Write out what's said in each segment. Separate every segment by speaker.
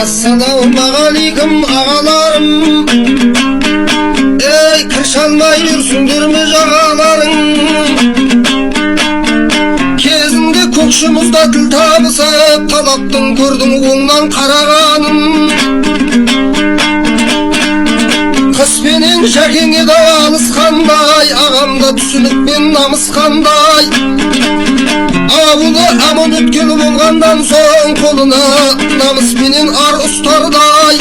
Speaker 1: Assalamualaikum ağalarım. Ey kırşalmay yürüsündürmü ağalarım. Kezinde kokşumuzda til tabısıp talaptın gördün oğlan karağanım. Kız benim şakini de alıskanday, ağamda түсінік ben намысқандай. Ağulu amon ötkeli bolgandan soň koluna namys menen ar ustarday.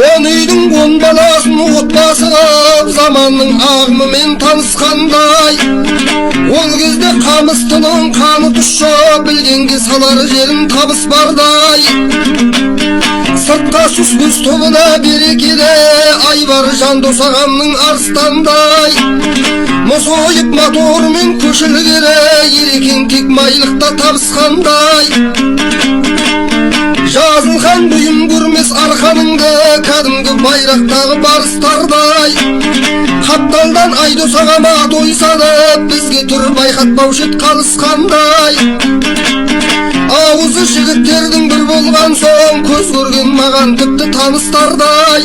Speaker 1: On üydün on balasyny otbasyp zamanyň agmy men tanyskanday. Ol gezde kamystynyň kany tuşşap bilgengi salar jerin tabys barday. Sırtqa sus göz tobuna berikide ay var jan dosağamnyň arstanday. Mosoyup motorumun köşülgere yerikin tik maylykta tabyskanday. Жазылған бұйым көрмес арқаныңды кәдімгі байрақтағы барыстардай. Қапталдан айдос ағама дойсады бізге түр байқатпаушы ет қалысқандай. Ауызы жігіттердің бір болған соң көз көрген маған тіпті таныстардай.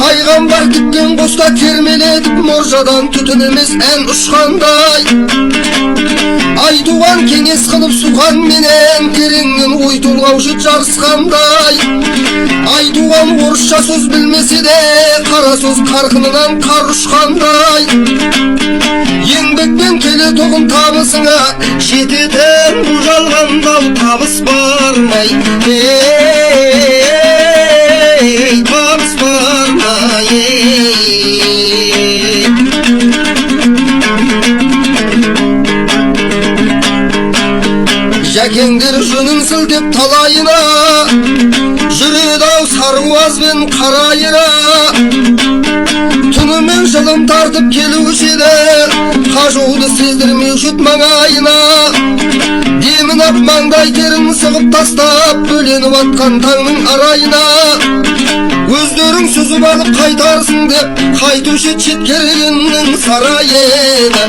Speaker 1: Пайғамбар кеткен қоста термелетіп моржадан түтін емес ән ұшқандай. Айтуған кеңес қылып суқан менен тереңнен ой толғаушы жарысқандай. Айтуған орысша сөз білмесе де қара сөз қарқынынан қар ұшқандай. Еңбекпен келе тоғын табысыңа жететін бұл жалғандау табыс бармай. Ей, табыс бармай. Жәкеңдер жөнін сілтеп талайына, жүреді-ау сарыуазбен қарайына. Түнімен жылым тартып келуші еді, қажуды сездірмеуші маңайына. Демін ап маңдай терін сығып тастап, бөленіп атқан таңның арайына. Өздерің сүзіп алып қайтарсың деп, қайтушы чет керегеннің сарайына.